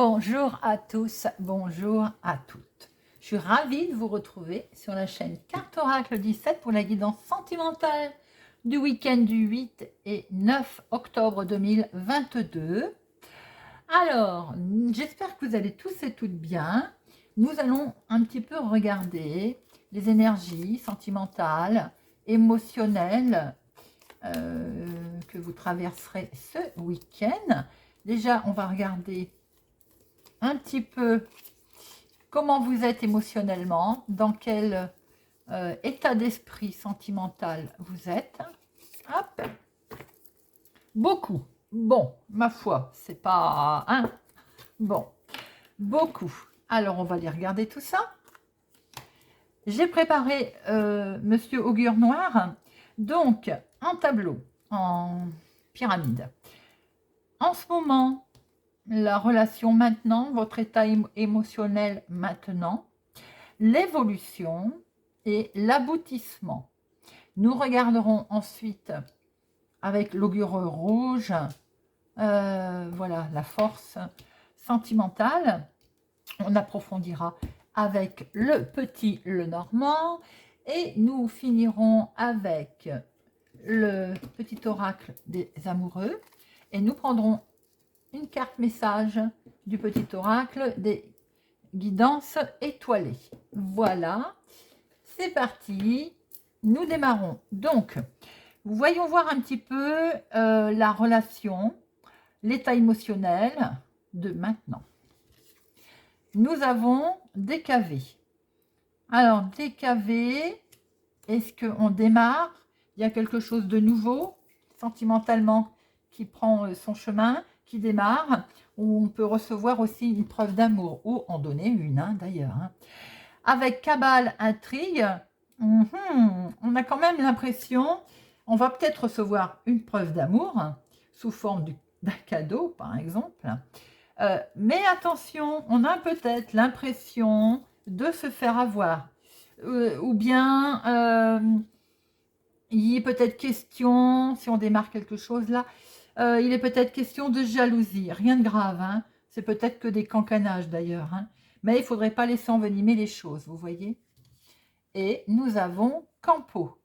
Bonjour à tous, bonjour à toutes. Je suis ravie de vous retrouver sur la chaîne Carte Oracle 17 pour la guidance sentimentale du week-end du 8 et 9 octobre 2022. Alors, j'espère que vous allez tous et toutes bien. Nous allons un petit peu regarder les énergies sentimentales, émotionnelles que vous traverserez ce week-end. Déjà, on va regarder un petit peu comment vous êtes émotionnellement, dans quel état d'esprit sentimental vous êtes. Hop. Beaucoup. Bon, ma foi, c'est pas un. Bon, beaucoup. Alors, on va aller regarder tout ça. J'ai préparé Monsieur Augure Noir, donc en tableau, en pyramide. En ce moment, la relation maintenant, votre état émotionnel maintenant, l'évolution et l'aboutissement. Nous regarderons ensuite avec l'augure rouge, voilà, la force sentimentale. On approfondira avec le petit Lenormand et nous finirons avec le petit oracle des amoureux et nous prendrons une carte message du petit oracle des guidances étoilées. Voilà, c'est parti, nous démarrons. Donc, voyons voir un petit peu la relation, l'état émotionnel de maintenant. Nous avons DKV. Alors, DKV, est-ce qu'on démarre? Il y a quelque chose de nouveau, sentimentalement, qui prend son chemin, qui démarre, où on peut recevoir aussi une preuve d'amour, ou en donner une, d'ailleurs. Avec Cabale, intrigue, on a quand même l'impression, on va peut-être recevoir une preuve d'amour, sous forme d'un cadeau, par exemple. Mais attention, on a peut-être l'impression de se faire avoir. Ou bien, il est peut-être question, si on démarre quelque chose là, il est peut-être question de jalousie. Rien de grave, hein. C'est peut-être que des cancanages d'ailleurs. Hein. Mais il ne faudrait pas laisser envenimer les choses, vous voyez. Et nous avons Campo.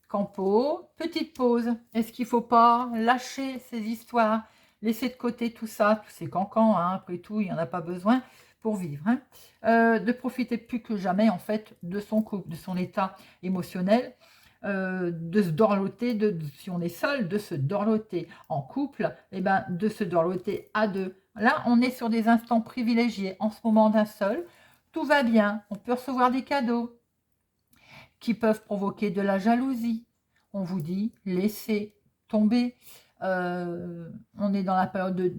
Campo, petite pause. Est-ce qu'il ne faut pas lâcher ces histoires, laisser de côté tout ça, tous ces cancans, hein, après tout, il n'y en a pas besoin pour vivre. Hein. De profiter plus que jamais, en fait, de son couple, de son état émotionnel, de se dorloter, si on est seul, de se dorloter en couple, et ben, de se dorloter à deux. Là, on est sur des instants privilégiés, en ce moment d'un seul. Tout va bien, on peut recevoir des cadeaux qui peuvent provoquer de la jalousie. On vous dit, laissez tomber. On est dans la période de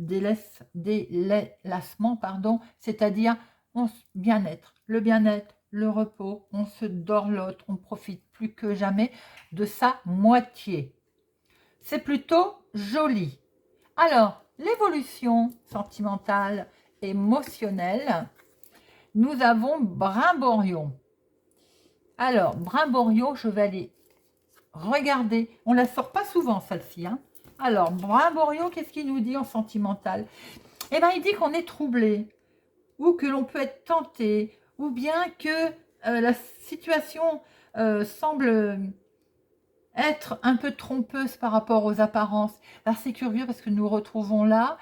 délassement, pardon, c'est-à-dire bien-être, le repos, on se dorlote, on profite plus que jamais de sa moitié. C'est plutôt joli. Alors, l'évolution sentimentale, émotionnelle, nous avons Brimborion. Alors, Brimborion, je vais aller regarder. On ne la sort pas souvent, celle-ci. Hein. Alors, Brimborion, qu'est-ce qu'il nous dit en sentimental? Eh bien, il dit qu'on est troublé, ou que l'on peut être tenté, ou bien que la situation semble être un peu trompeuse par rapport aux apparences. Alors, c'est curieux parce que nous retrouvons là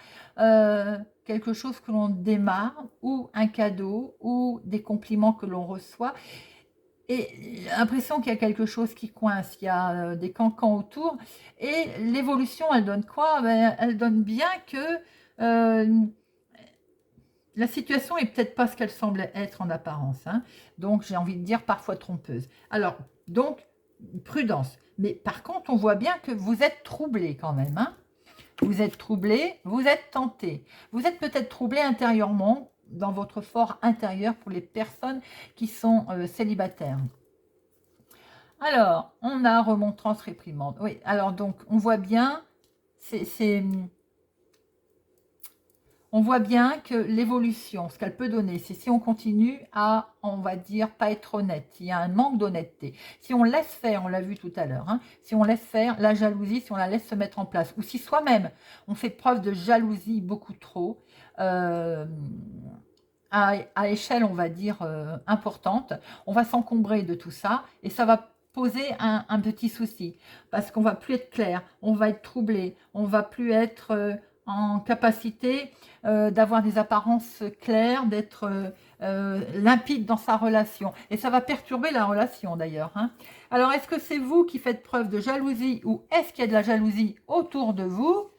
quelque chose que l'on démarre, ou un cadeau, ou des compliments que l'on reçoit. Et l'impression qu'il y a quelque chose qui coince, il y a des cancans autour. Et l'évolution, elle donne quoi? Ben, elle donne bien que la situation est peut-être pas ce qu'elle semble être en apparence. Hein. Donc, j'ai envie de dire parfois trompeuse. Alors, donc, prudence. Mais par contre, on voit bien que vous êtes troublé quand même. Hein. Vous êtes troublé, vous êtes tenté. Vous êtes peut-être troublé intérieurement, dans votre fort intérieur pour les personnes qui sont célibataires. Alors, on a remontrance réprimande. Oui, alors donc, on voit bien, on voit bien que l'évolution, ce qu'elle peut donner, c'est si on continue à, on va dire, pas être honnête. Il y a un manque d'honnêteté. Si on laisse faire, on l'a vu tout à l'heure, hein, si on laisse faire la jalousie, si on la laisse se mettre en place, ou si soi-même, on fait preuve de jalousie beaucoup trop, euh, à échelle, on va dire, importante. On va s'encombrer de tout ça et ça va poser un petit souci parce qu'on va plus être clair, on va être troublé, on va plus être en capacité d'avoir des apparences claires, d'être limpide dans sa relation. Et ça va perturber la relation d'ailleurs, hein. Alors, est-ce que c'est vous qui faites preuve de jalousie ou est-ce qu'il y a de la jalousie autour de vous?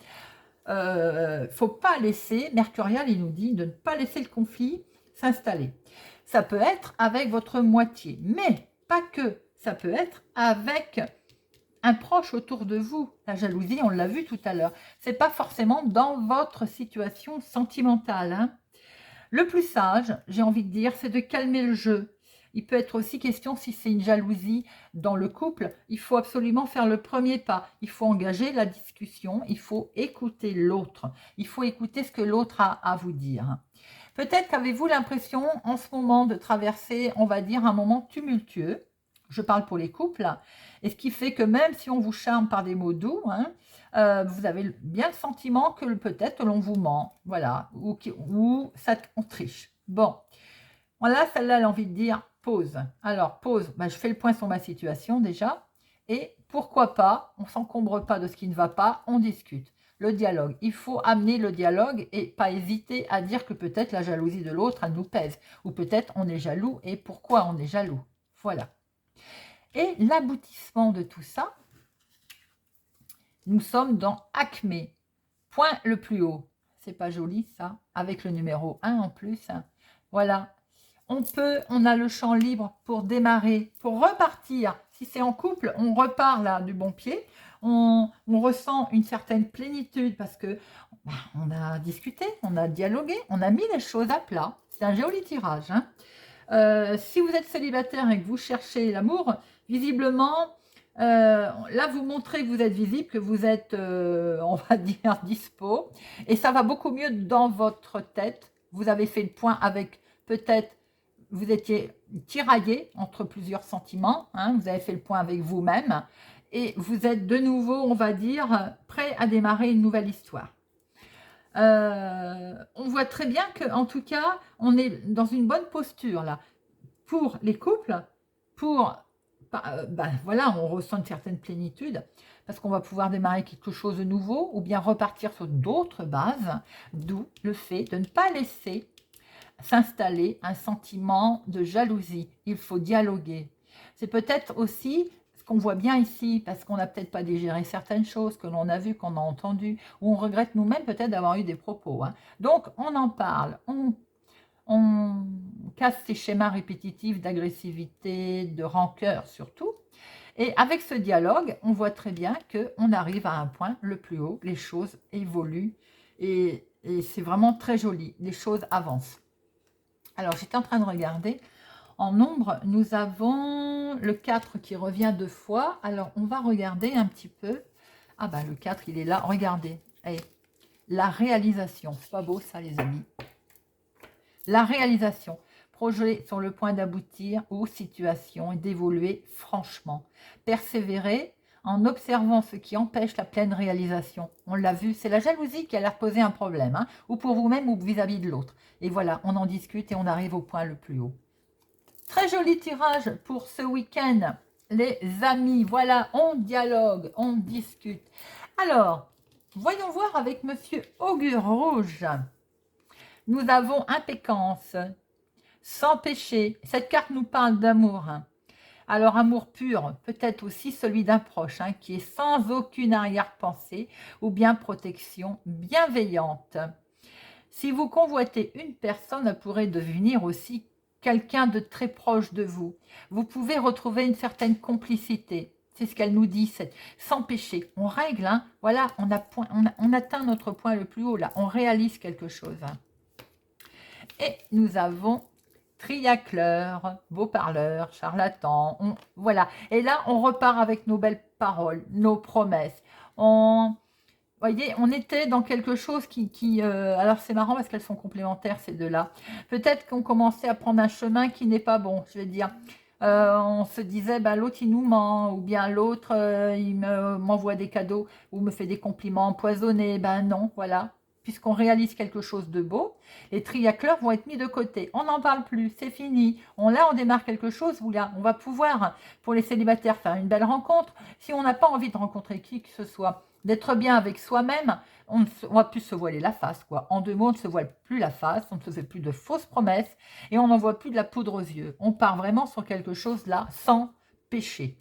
Faut pas laisser, Mercurial, il nous dit de ne pas laisser le conflit s'installer. Ça peut être avec votre moitié, mais pas que. Ça peut être avec un proche autour de vous. La jalousie, on l'a vu tout à l'heure. C'est pas forcément dans votre situation sentimentale, hein. Le plus sage, j'ai envie de dire, c'est de calmer le jeu. Il peut être aussi question, si c'est une jalousie dans le couple, il faut absolument faire le premier pas. Il faut engager la discussion, il faut écouter l'autre. Il faut écouter ce que l'autre a à vous dire. Peut-être qu'avez-vous l'impression en ce moment de traverser, on va dire, un moment tumultueux. Je parle pour les couples. Et ce qui fait que même si on vous charme par des mots doux, hein, vous avez bien le sentiment que peut-être l'on vous ment, voilà, ou ça, on triche. Bon, voilà, celle-là, elle a envie de dire pause. Alors, pause, je fais le point sur ma situation déjà, et pourquoi pas, on ne s'encombre pas de ce qui ne va pas, on discute. Le dialogue, il faut amener le dialogue et pas hésiter à dire que peut-être la jalousie de l'autre, elle nous pèse, ou peut-être on est jaloux et pourquoi on est jaloux. Voilà. Et l'aboutissement de tout ça, nous sommes dans Acme, point le plus haut. C'est pas joli ça, avec le numéro 1 en plus. Voilà. On a le champ libre pour démarrer, pour repartir. Si c'est en couple, on repart là du bon pied. On ressent une certaine plénitude parce que on a discuté, on a dialogué, on a mis les choses à plat. C'est un joli tirage, hein. Si vous êtes célibataire et que vous cherchez l'amour, visiblement, là, vous montrez que vous êtes visible, que vous êtes, on va dire, dispo. Et ça va beaucoup mieux dans votre tête. Vous avez fait le point avec, peut-être, vous étiez tiraillé entre plusieurs sentiments. Hein, vous avez fait le point avec vous-même. Et vous êtes de nouveau, on va dire, prêt à démarrer une nouvelle histoire. On voit très bien qu'en tout cas, on est dans une bonne posture là. Pour les couples, voilà, on ressent une certaine plénitude parce qu'on va pouvoir démarrer quelque chose de nouveau ou bien repartir sur d'autres bases, d'où le fait de ne pas laisser s'installer un sentiment de jalousie. Il faut dialoguer. C'est peut-être aussi ce qu'on voit bien ici, parce qu'on n'a peut-être pas digéré certaines choses que l'on a vues, qu'on a entendues, ou on regrette nous-mêmes peut-être d'avoir eu des propos, hein. Donc, on en parle, on casse ces schémas répétitifs d'agressivité, de rancœur surtout. Et avec ce dialogue, on voit très bien qu'on arrive à un point le plus haut, les choses évoluent et c'est vraiment très joli, les choses avancent. Alors, j'étais en train de regarder. En nombre, nous avons le 4 qui revient 2 fois. Alors, on va regarder un petit peu. Ah ben, le 4, il est là. Regardez. Allez. La réalisation. C'est pas beau ça, les amis. La réalisation. Projet sur le point d'aboutir aux situations et d'évoluer franchement. Persévérer en observant ce qui empêche la pleine réalisation. On l'a vu, c'est la jalousie qui a l'air poser un problème, hein, ou pour vous-même ou vis-à-vis de l'autre. Et voilà, on en discute et on arrive au point le plus haut. Très joli tirage pour ce week-end, les amis. Voilà, on dialogue, on discute. Alors, voyons voir avec Monsieur Augure Rouge. Nous avons impécance, sans péché. Cette carte nous parle d'amour. Alors, amour pur, peut-être aussi celui d'un proche, hein, qui est sans aucune arrière-pensée ou bien protection bienveillante. Si vous convoitez une personne, elle pourrait devenir aussi quelqu'un de très proche de vous. Vous pouvez retrouver une certaine complicité. C'est ce qu'elle nous dit, sans péché. On règle, hein, voilà, on atteint notre point le plus haut, là. On réalise quelque chose. Hein. Et nous avons triacleur, beau-parleur, charlatan. Voilà. Et là, on repart avec nos belles paroles, nos promesses. Voyez, on était dans quelque chose alors c'est marrant parce qu'elles sont complémentaires ces deux-là. Peut-être qu'on commençait à prendre un chemin qui n'est pas bon, je vais dire. On se disait, l'autre il nous ment, ou bien l'autre il m'envoie des cadeaux ou me fait des compliments empoisonnés. Ben non, voilà. puisqu'on réalise quelque chose de beau, les triacleurs vont être mis de côté. On n'en parle plus, c'est fini. Là, on démarre quelque chose où là, on va pouvoir, pour les célibataires, faire une belle rencontre. Si on n'a pas envie de rencontrer qui que ce soit, d'être bien avec soi-même, on va plus se voiler la face, quoi. En 2 mots, on ne se voile plus la face, on ne se fait plus de fausses promesses et on n'envoie plus de la poudre aux yeux. On part vraiment sur quelque chose là, sans péché.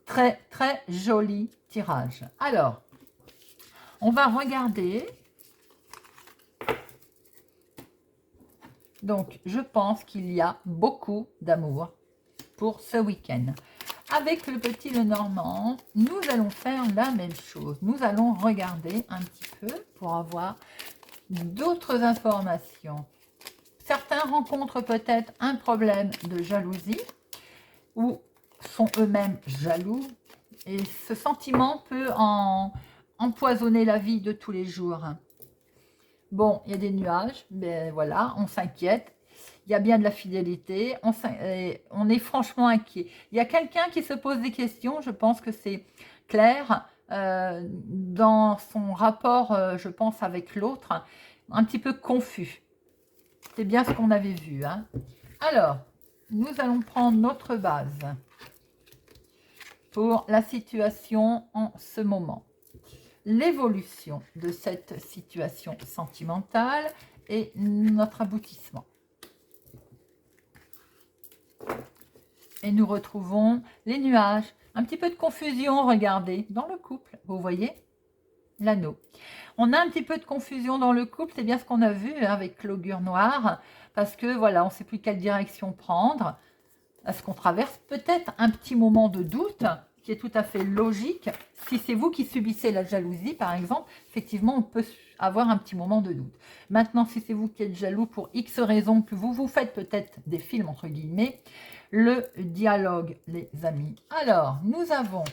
Très, très joli tirage. Alors, on va regarder. Donc, je pense qu'il y a beaucoup d'amour pour ce week-end. Avec le petit Lenormand, nous allons faire la même chose. Nous allons regarder un petit peu pour avoir d'autres informations. Certains rencontrent peut-être un problème de jalousie ou sont eux-mêmes jaloux. Et ce sentiment peut empoisonner la vie de tous les jours. Bon, il y a des nuages, mais voilà, on s'inquiète. Il y a bien de la fidélité, on est franchement inquiet. Il y a quelqu'un qui se pose des questions, je pense que c'est Claire, dans son rapport, je pense, avec l'autre, un petit peu confus. C'est bien ce qu'on avait vu. Hein. Alors, nous allons prendre notre base pour la situation en ce moment. L'évolution de cette situation sentimentale et notre aboutissement. Et nous retrouvons les nuages, un petit peu de confusion, regardez, dans le couple, vous voyez, l'anneau. On a un petit peu de confusion dans le couple, c'est bien ce qu'on a vu hein, avec l'augure noire, parce que voilà, on ne sait plus quelle direction prendre. Est-ce qu'on traverse peut-être un petit moment de doute, qui est tout à fait logique. Si c'est vous qui subissez la jalousie, par exemple, effectivement, on peut avoir un petit moment de doute. Maintenant, si c'est vous qui êtes jaloux pour X raisons, que vous vous faites peut-être des films, entre guillemets, le dialogue, les amis. Alors, nous avons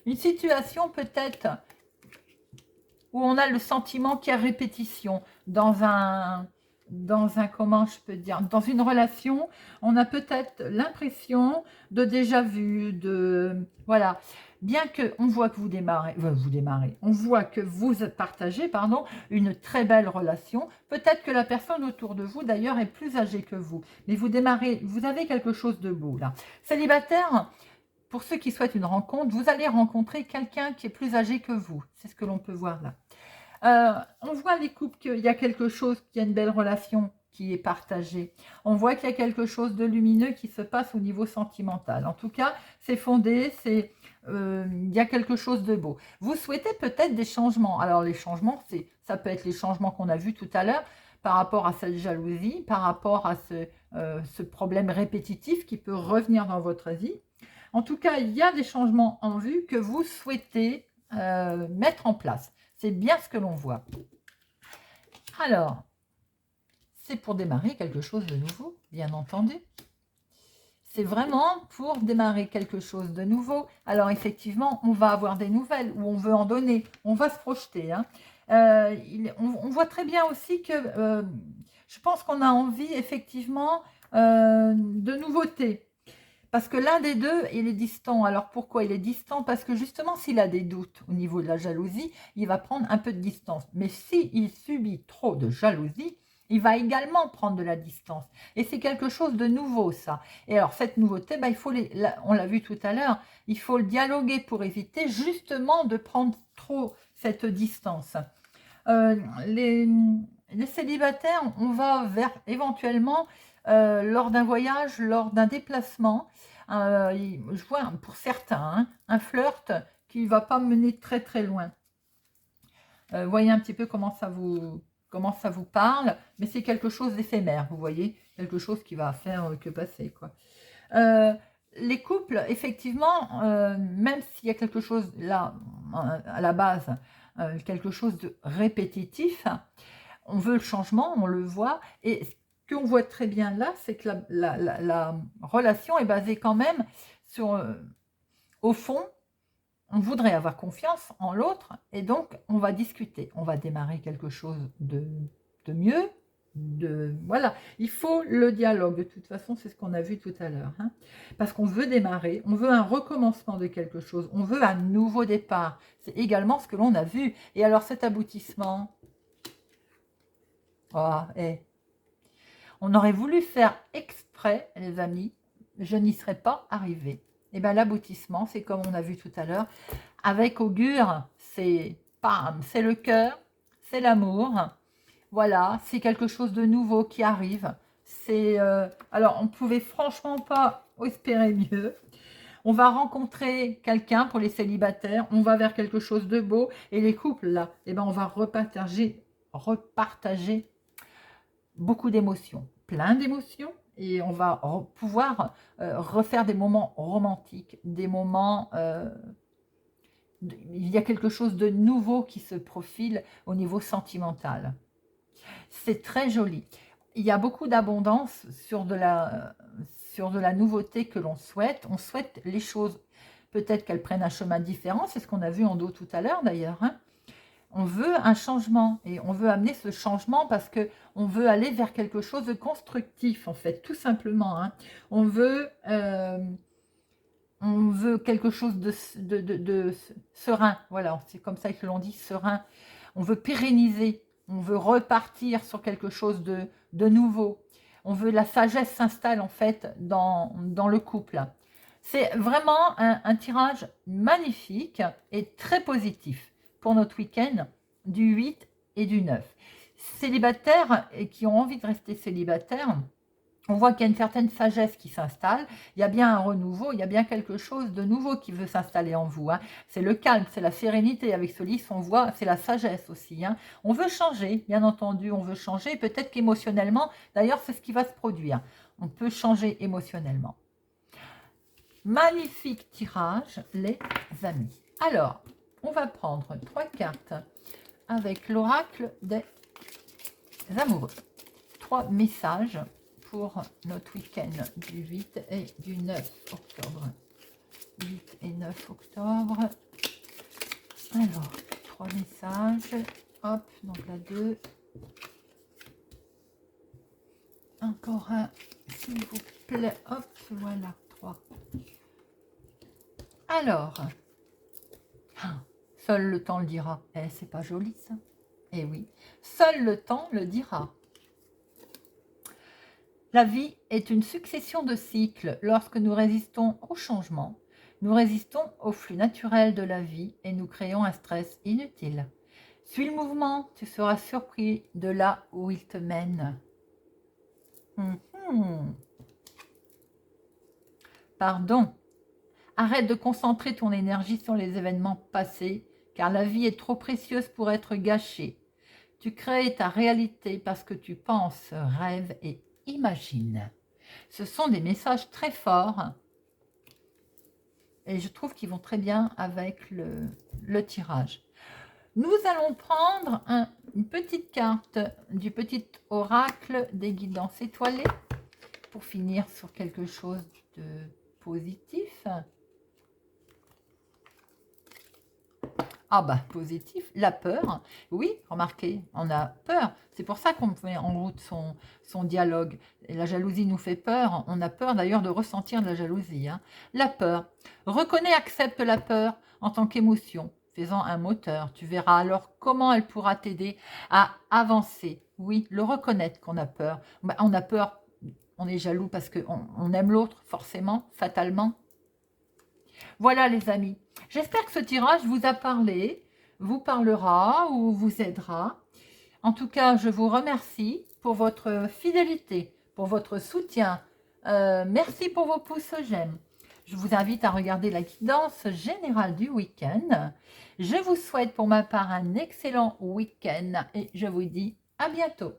une situation peut-être où on a le sentiment qu'il y a répétition comment je peux dire, dans une relation, on a peut-être l'impression de déjà vu, voilà, bien que on voit que on voit que vous partagez, pardon, une très belle relation, peut-être que la personne autour de vous, d'ailleurs, est plus âgée que vous, mais vous avez quelque chose de beau, là. Célibataire, pour ceux qui souhaitent une rencontre, vous allez rencontrer quelqu'un qui est plus âgé que vous, c'est ce que l'on peut voir là. On voit les couples qu'il y a quelque chose, qu'il y a une belle relation qui est partagée. On voit qu'il y a quelque chose de lumineux qui se passe au niveau sentimental. En tout cas, c'est fondé, il y a quelque chose de beau. Vous souhaitez peut-être des changements. Alors les changements, ça peut être les changements qu'on a vus tout à l'heure par rapport à cette jalousie, par rapport à ce problème répétitif qui peut revenir dans votre vie. En tout cas, il y a des changements en vue que vous souhaitez mettre en place. C'est bien ce que l'on voit. Alors, c'est pour démarrer quelque chose de nouveau, bien entendu. C'est vraiment pour démarrer quelque chose de nouveau. Alors, effectivement, on va avoir des nouvelles ou on veut en donner. On va se projeter. Hein. On voit très bien aussi que je pense qu'on a envie, effectivement, de nouveautés. Parce que l'un des deux, il est distant. Alors pourquoi il est distant? Parce que justement, s'il a des doutes au niveau de la jalousie, il va prendre un peu de distance. Mais s'il subit trop de jalousie, il va également prendre de la distance. Et c'est quelque chose de nouveau, ça. Et alors, cette nouveauté, on l'a vu tout à l'heure, il faut le dialoguer pour éviter justement de prendre trop cette distance. Les célibataires, on va vers éventuellement... lors d'un voyage, lors d'un déplacement, je vois pour certains un flirt qui ne va pas mener très très loin. Voyez un petit peu comment ça vous parle, mais c'est quelque chose d'éphémère, vous voyez, quelque chose qui va faire que passer, quoi. Les couples, effectivement, même s'il y a quelque chose là, à la base, quelque chose de répétitif, on veut le changement, on le voit, et ce qu'on voit très bien là, c'est que la relation est basée quand même sur, au fond, on voudrait avoir confiance en l'autre et donc on va discuter. On va démarrer quelque chose de mieux, Voilà, il faut le dialogue. De toute façon, c'est ce qu'on a vu tout à l'heure. Hein. Parce qu'on veut démarrer, on veut un recommencement de quelque chose, on veut un nouveau départ. C'est également ce que l'on a vu. Et alors cet aboutissement, oh, on aurait voulu faire exprès, les amis, je n'y serais pas arrivée. Et bien l'aboutissement, c'est comme on a vu tout à l'heure, avec augure, c'est pam, c'est le cœur, c'est l'amour. Voilà, c'est quelque chose de nouveau qui arrive. C'est alors, on ne pouvait franchement pas espérer mieux. On va rencontrer quelqu'un pour les célibataires. On va vers quelque chose de beau. Et les couples, là, eh ben, on va repartager beaucoup d'émotions. Plein d'émotions. Et on va pouvoir refaire des moments romantiques. Des moments... il y a quelque chose de nouveau qui se profile au niveau sentimental. C'est très joli. Il y a beaucoup d'abondance sur de la nouveauté que l'on souhaite. On souhaite les choses, peut-être qu'elles prennent un chemin différent. C'est ce qu'on a vu en dos tout à l'heure d'ailleurs. Hein. On veut un changement et on veut amener ce changement parce qu'on veut aller vers quelque chose de constructif en fait, tout simplement. Hein. On veut quelque chose de serein. Voilà, c'est comme ça que l'on dit serein. On veut pérenniser. On veut repartir sur quelque chose de nouveau. On veut la sagesse s'installe en fait dans le couple. C'est vraiment un tirage magnifique et très positif pour notre week-end du 8 et du 9. Célibataires et qui ont envie de rester célibataires, on voit qu'il y a une certaine sagesse qui s'installe. Il y a bien un renouveau, il y a bien quelque chose de nouveau qui veut s'installer en vous. Hein. C'est le calme, c'est la sérénité. Avec ce lys, on voit, c'est la sagesse aussi. Hein. On veut changer, bien entendu, on veut changer. Peut-être qu'émotionnellement, d'ailleurs, c'est ce qui va se produire. On peut changer émotionnellement. Magnifique tirage, les amis. Alors, on va prendre 3 cartes avec l'oracle des amoureux. 3 messages pour notre week-end du 8 et du 9 octobre. 8 et 9 octobre. Alors, 3 messages. Hop, donc là 2. Encore un, s'il vous plaît. Hop, voilà, 3. Alors, seul le temps le dira. Eh, c'est pas joli ça. Eh oui, seul le temps le dira. La vie est une succession de cycles. Lorsque nous résistons au changement, nous résistons au flux naturel de la vie et nous créons un stress inutile. Suis le mouvement, tu seras surpris de là où il te mène. Pardon. Arrête de concentrer ton énergie sur les événements passés, car la vie est trop précieuse pour être gâchée. Tu crées ta réalité parce que tu penses, rêves et imagines. Ce sont des messages très forts et je trouve qu'ils vont très bien avec le tirage. Nous allons prendre une petite carte du petit oracle des guidances étoilées pour finir sur quelque chose de positif. Ah bah, positif, la peur. Oui, remarquez, on a peur. C'est pour ça qu'on met en route son dialogue. Et la jalousie nous fait peur. On a peur d'ailleurs de ressentir de la jalousie. Hein. La peur. Reconnais, accepte la peur en tant qu'émotion, faisant un moteur. Tu verras alors comment elle pourra t'aider à avancer. Oui, le reconnaître qu'on a peur. Bah, on a peur, on est jaloux parce qu'on aime l'autre, forcément, fatalement. Voilà les amis, j'espère que ce tirage vous a parlé, vous parlera ou vous aidera. En tout cas, je vous remercie pour votre fidélité, pour votre soutien. Merci pour vos pouces j'aime. Je vous invite à regarder la guidance générale du week-end. Je vous souhaite pour ma part un excellent week-end et je vous dis à bientôt.